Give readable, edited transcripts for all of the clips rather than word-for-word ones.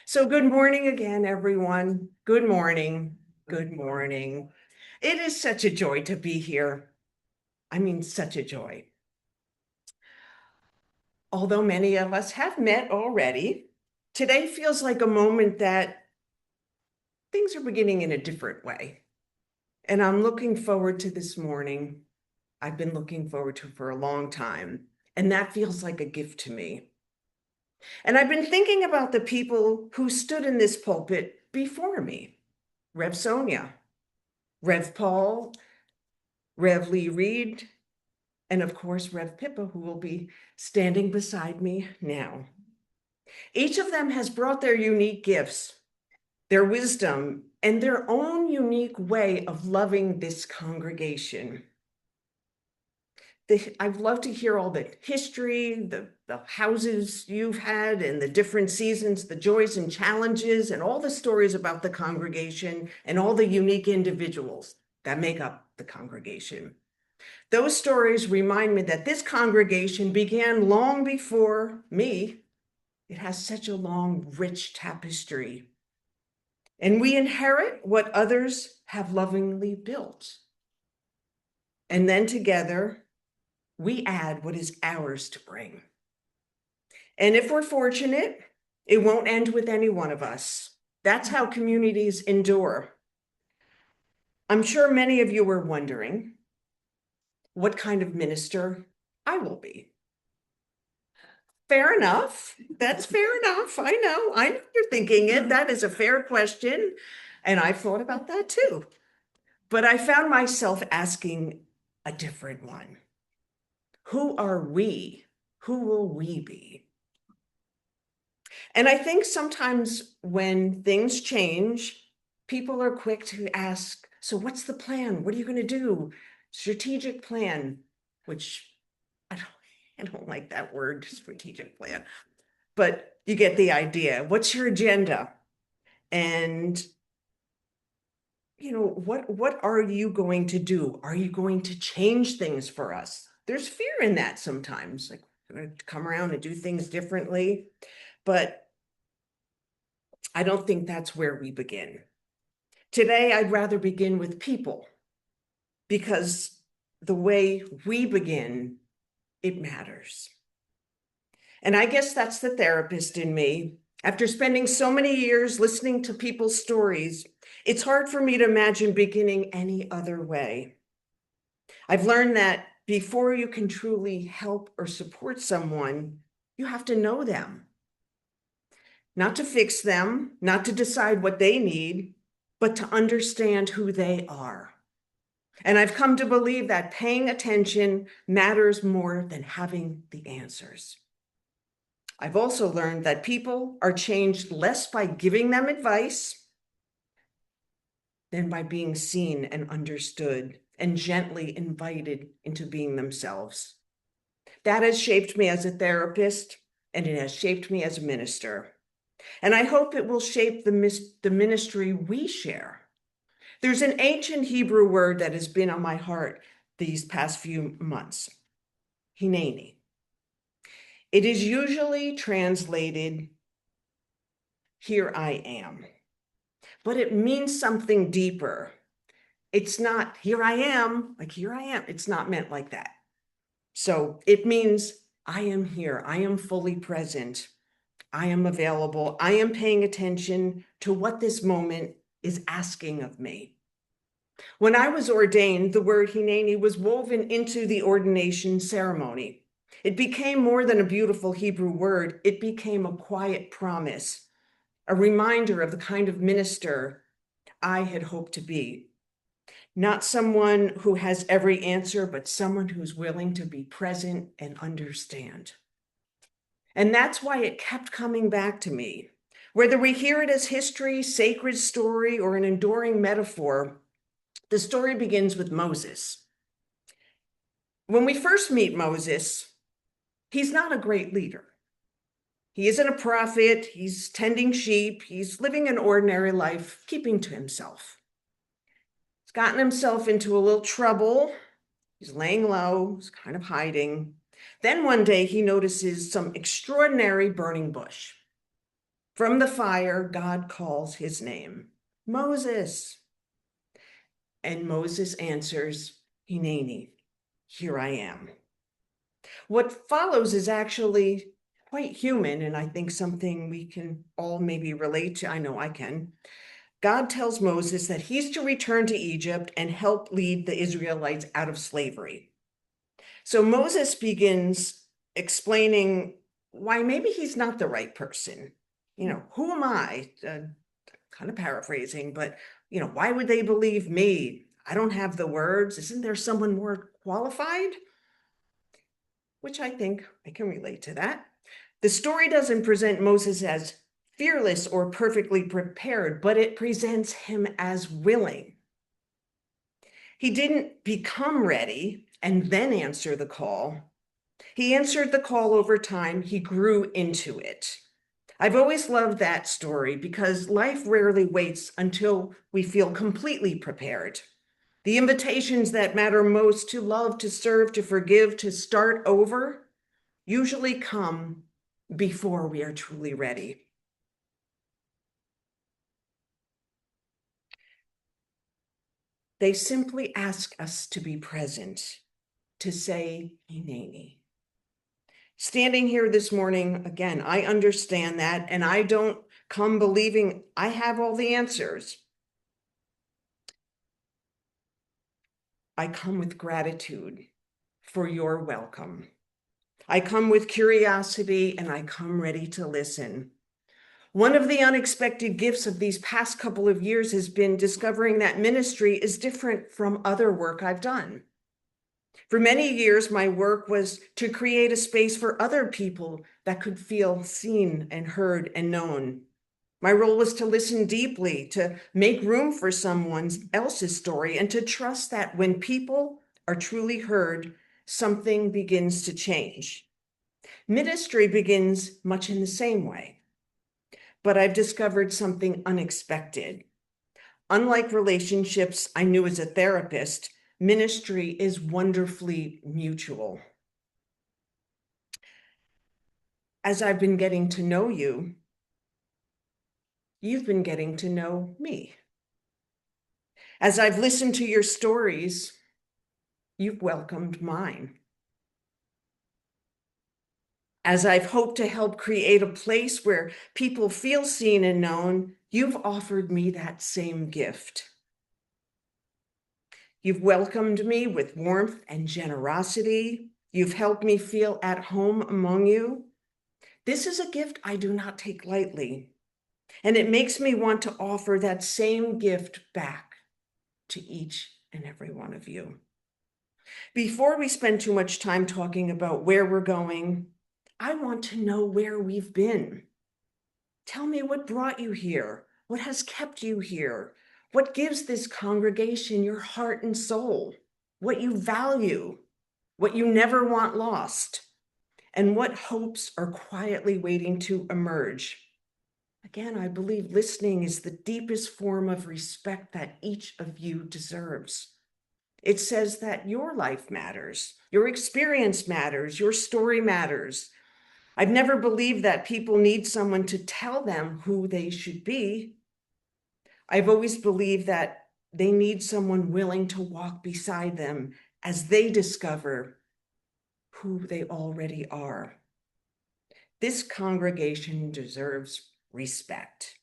So good morning again, everyone. Good morning. Good morning. It is such a joy to be here. I mean, such a joy. Although many of us have met already, today feels like a moment that things are beginning in a different way. And I'm looking forward to this morning. I've been looking forward to for a long time. And that feels like a gift to me. And I've been thinking about the people who stood in this pulpit before me. Rev Sonia, Rev Paul, Rev Lee Reed, and of course, Rev Pippa, who will be standing beside me now. Each of them has brought their unique gifts, their wisdom, and their own unique way of loving this congregation. I'd love to hear all the history, the houses you've had, and the different seasons, the joys and challenges, and all the stories about the congregation and all the unique individuals that make up the congregation. Those stories remind me that this congregation began long before me. It has such a long, rich tapestry. And we inherit what others have lovingly built. And then together, we add what is ours to bring. And if we're fortunate, it won't end with any one of us. That's how communities endure. I'm sure many of you are wondering what kind of minister I will be. Fair enough. That's fair enough. I know you're thinking it. That is a fair question. And I've thought about that too. But I found myself asking a different one. Who are we? Who will we be? And I think sometimes when things change, people are quick to ask, so what's the plan? What are you going to do? Strategic plan, which I don't like that word, strategic plan, but you get the idea. What's your agenda? And what are you going to do? Are you going to change things for us? There's fear in that sometimes, like we're going to come around and do things differently. But I don't think that's where we begin. Today, I'd rather begin with people because the way we begin, it matters. And I guess that's the therapist in me. After spending so many years listening to people's stories, it's hard for me to imagine beginning any other way. I've learned that before you can truly help or support someone, you have to know them. Not to fix them, not to decide what they need, but to understand who they are. And I've come to believe that paying attention matters more than having the answers. I've also learned that people are changed less by giving them advice than by being seen and understood and gently invited into being themselves. That has shaped me as a therapist, and it has shaped me as a minister. And I hope it will shape the ministry we share. There's an ancient Hebrew word that has been on my heart these past few months, hineni. It is usually translated, here I am, but it means something deeper. It's not, here I am, like here I am. It's not meant like that. So it means, I am here. I am fully present. I am available. I am paying attention to what this moment is asking of me. When I was ordained, the word hineni was woven into the ordination ceremony. It became more than a beautiful Hebrew word. It became a quiet promise, a reminder of the kind of minister I had hoped to be. Not someone who has every answer, but someone who's willing to be present and understand. And that's why it kept coming back to me. Whether we hear it as history, sacred story, or an enduring metaphor, the story begins with Moses. When we first meet Moses, he's not a great leader. He isn't a prophet. He's tending sheep. He's living an ordinary life, keeping to himself. He's gotten himself into a little trouble. He's laying low. He's kind of hiding. Then one day he notices some extraordinary burning bush. From the fire, God calls his name, Moses. And Moses answers, Hineni, here I am. What follows is actually quite human, and I think something we can all maybe relate to. I know I can. God tells Moses that he's to return to Egypt and help lead the Israelites out of slavery. So Moses begins explaining why maybe he's not the right person. Who am I? Kind of paraphrasing, but why would they believe me? I don't have the words. Isn't there someone more qualified? Which I think I can relate to that. The story doesn't present Moses as fearless or perfectly prepared, but it presents him as willing. He didn't become ready and then answer the call. He answered the call over time. He grew into it. I've always loved that story because life rarely waits until we feel completely prepared. The invitations that matter most to love, to serve, to forgive, to start over usually come before we are truly ready. They simply ask us to be present, to say, Hineni. Standing here this morning, again, I understand that, and I don't come believing I have all the answers. I come with gratitude for your welcome. I come with curiosity, and I come ready to listen. One of the unexpected gifts of these past couple of years has been discovering that ministry is different from other work I've done. For many years, my work was to create a space for other people that could feel seen and heard and known. My role was to listen deeply, to make room for someone else's story, and to trust that when people are truly heard, something begins to change. Ministry begins much in the same way, but I've discovered something unexpected. Unlike relationships I knew as a therapist, ministry is wonderfully mutual. As I've been getting to know you, you've been getting to know me. As I've listened to your stories, you've welcomed mine. As I've hoped to help create a place where people feel seen and known, you've offered me that same gift. You've welcomed me with warmth and generosity. You've helped me feel at home among you. This is a gift I do not take lightly, and it makes me want to offer that same gift back to each and every one of you. Before we spend too much time talking about where we're going, I want to know where we've been. Tell me what brought you here, what has kept you here, what gives this congregation your heart and soul, what you value, what you never want lost, and what hopes are quietly waiting to emerge. Again, I believe listening is the deepest form of respect that each of you deserves. It says that your life matters, your experience matters, your story matters. I've never believed that people need someone to tell them who they should be. I've always believed that they need someone willing to walk beside them as they discover who they already are. This congregation deserves respect.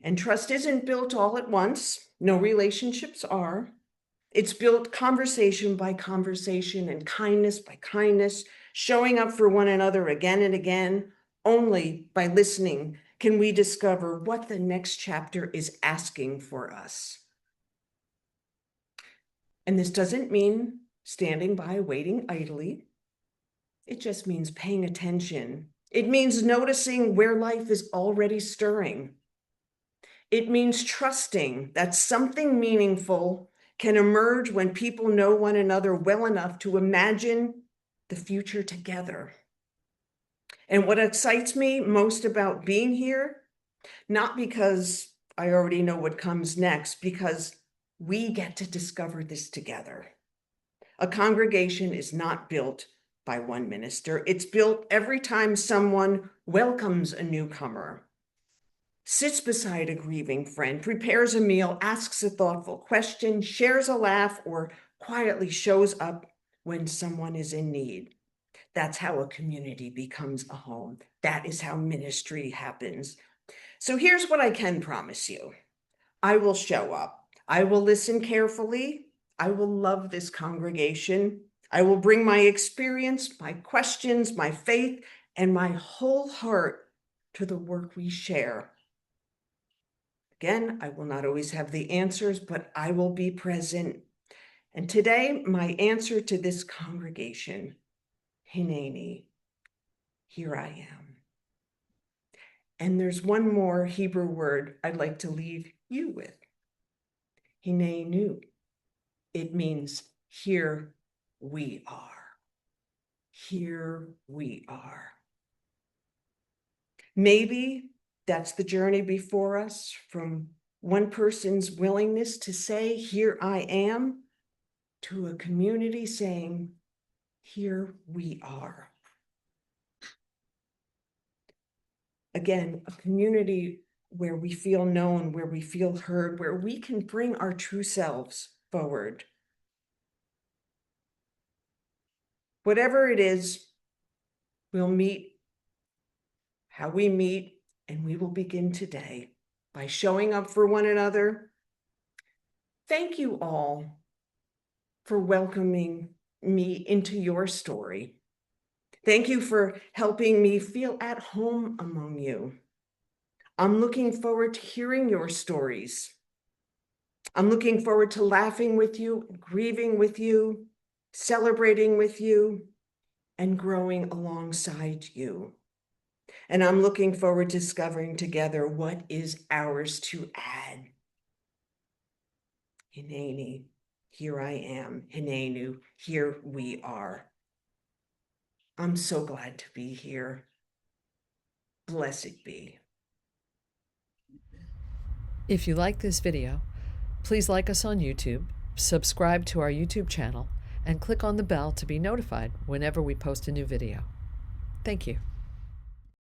And trust isn't built all at once. No relationships are. It's built conversation by conversation and kindness by kindness, showing up for one another again and again. Only by listening can we discover what the next chapter is asking for us. And this doesn't mean standing by waiting idly. It just means paying attention. It means noticing where life is already stirring. It means trusting that something meaningful can emerge when people know one another well enough to imagine the future together. And what excites me most about being here, not because I already know what comes next, because we get to discover this together. A congregation is not built by one minister. It's built every time someone welcomes a newcomer. sits beside a grieving friend, prepares a meal, asks a thoughtful question, shares a laugh, or quietly shows up when someone is in need. That's how a community becomes a home. That is how ministry happens. So here's what I can promise you. I will show up. I will listen carefully. I will love this congregation. I will bring my experience, my questions, my faith, and my whole heart to the work we share. Again, I will not always have the answers, but I will be present. And today, my answer to this congregation, Hineni, here I am. And there's one more Hebrew word I'd like to leave you with. Hinenu. It means here we are. Here we are. Maybe that's the journey before us, from one person's willingness to say, here I am, to a community saying, here we are. Again, a community where we feel known, where we feel heard, where we can bring our true selves forward. Whatever it is, we'll meet how we meet, and we will begin today by showing up for one another. Thank you all for welcoming me into your story. Thank you for helping me feel at home among you. I'm looking forward to hearing your stories. I'm looking forward to laughing with you, grieving with you, celebrating with you, and growing alongside you. And I'm looking forward to discovering together what is ours to add. Hineni, here I am. Hinenu, here we are. I'm so glad to be here. Blessed be. If you like this video, please like us on YouTube, subscribe to our YouTube channel, and click on the bell to be notified whenever we post a new video. Thank you.